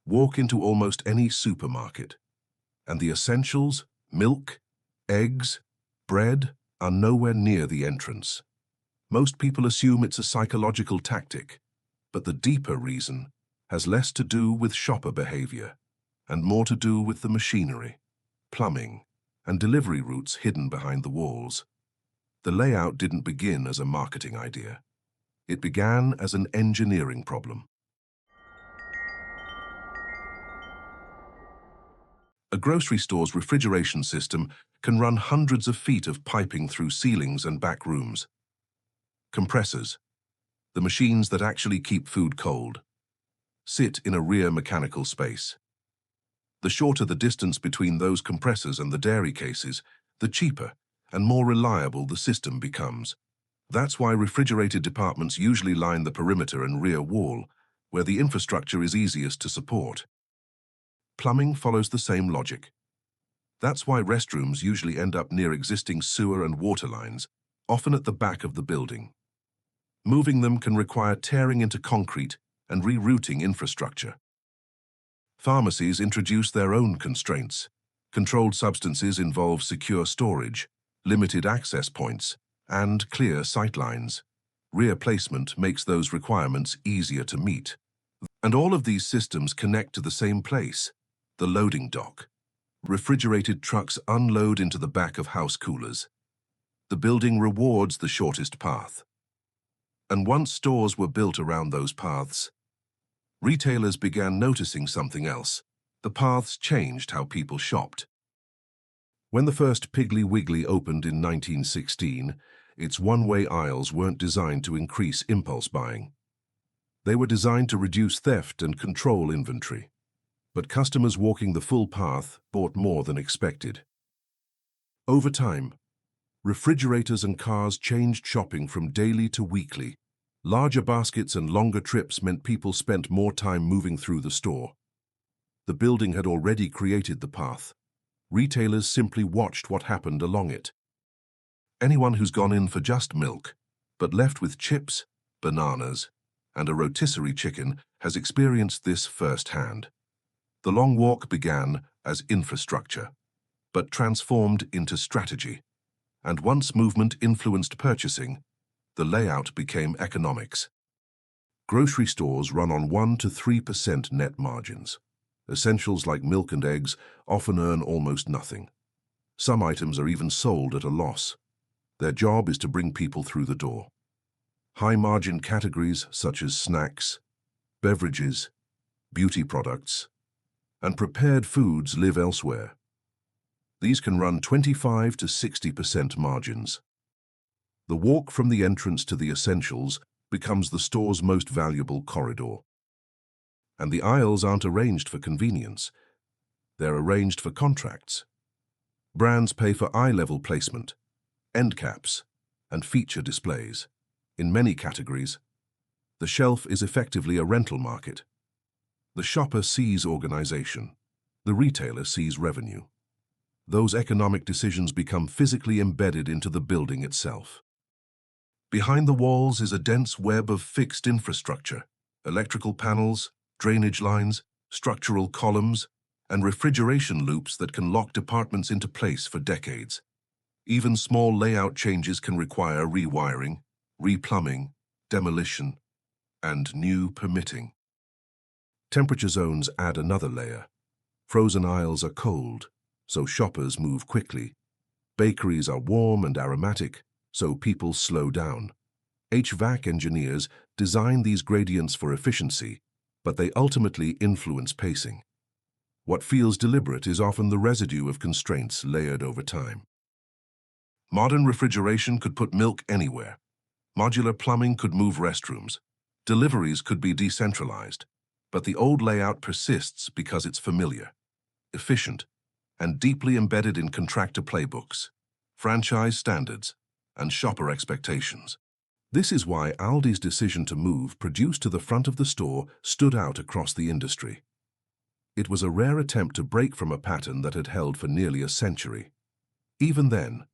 Walk into almost any supermarket, and the essentials, milk, eggs, bread, are nowhere near the entrance. Most people assume it's a psychological tactic, but the deeper reason has less to do with shopper behavior and more to do with the machinery, plumbing, and delivery routes hidden behind the walls. The layout didn't begin as a marketing idea. It began as an engineering problem. A grocery store's refrigeration system can run hundreds of feet of piping through ceilings and back rooms. Compressors, the machines that actually keep food cold, sit in a rear mechanical space. The shorter the distance between those compressors and the dairy cases, the cheaper and more reliable the system becomes. That's why refrigerated departments usually line the perimeter and rear wall, where the infrastructure is easiest to support. Plumbing follows the same logic. That's why restrooms usually end up near existing sewer and water lines, often at the back of the building. Moving them can require tearing into concrete and rerouting infrastructure. Pharmacies introduce their own constraints. Controlled substances involve secure storage, limited access points, and clear sightlines. Rear placement makes those requirements easier to meet. And all of these systems connect to the same place, the loading dock. Refrigerated trucks unload into the back of house coolers. The building rewards the shortest path. And once stores were built around those paths, retailers began noticing something else. The paths changed how people shopped. When the first Piggly Wiggly opened in 1916, its one-way aisles weren't designed to increase impulse buying. They were designed to reduce theft and control inventory. But customers walking the full path bought more than expected. Over time, refrigerators and cars changed shopping from daily to weekly. Larger baskets and longer trips meant people spent more time moving through the store. The building had already created the path. Retailers simply watched what happened along it. Anyone who's gone in for just milk, but left with chips, bananas, and a rotisserie chicken has experienced this firsthand. The long walk began as infrastructure, but transformed into strategy. And once movement influenced purchasing, the layout became economics. Grocery stores run on 1 to 3% net margins. Essentials like milk and eggs often earn almost nothing. Some items are even sold at a loss. Their job is to bring people through the door. High-margin categories such as snacks, beverages, beauty products, and prepared foods live elsewhere. These can run 25 to 60% margins. The walk from the entrance to the essentials becomes the store's most valuable corridor. And the aisles aren't arranged for convenience. They're arranged for contracts. Brands pay for eye-level placement, end caps, and feature displays. In many categories, the shelf is effectively a rental market. The shopper sees organization. The retailer sees revenue. Those economic decisions become physically embedded into the building itself. Behind the walls is a dense web of fixed infrastructure, electrical panels, drainage lines, structural columns, and refrigeration loops that can lock departments into place for decades. Even small layout changes can require rewiring, replumbing, demolition, and new permitting. Temperature zones add another layer. Frozen aisles are cold, so shoppers move quickly. Bakeries are warm and aromatic, so people slow down. HVAC engineers design these gradients for efficiency, but they ultimately influence pacing. What feels deliberate is often the residue of constraints layered over time. Modern refrigeration could put milk anywhere. Modular plumbing could move restrooms. Deliveries could be decentralized. But the old layout persists because it's familiar, efficient, and deeply embedded in contractor playbooks, franchise standards, and shopper expectations. This is why Aldi's decision to move produce to the front of the store stood out across the industry. It was a rare attempt to break from a pattern that had held for nearly a century. Even then,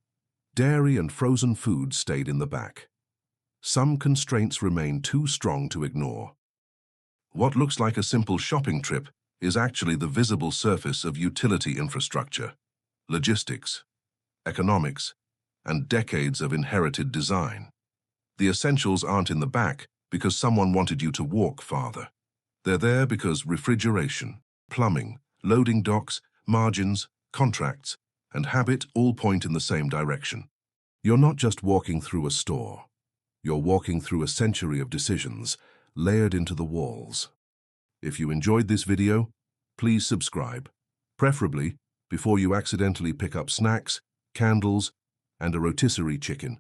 dairy and frozen foods stayed in the back. Some constraints remained too strong to ignore. What looks like a simple shopping trip is actually the visible surface of utility infrastructure, logistics, economics, and decades of inherited design. The essentials aren't in the back because someone wanted you to walk farther. They're there because refrigeration, plumbing, loading docks, margins, contracts, and habit all point in the same direction. You're not just walking through a store. You're walking through a century of decisions layered into the walls. If you enjoyed this video, please subscribe, preferably before you accidentally pick up snacks, candles, and a rotisserie chicken.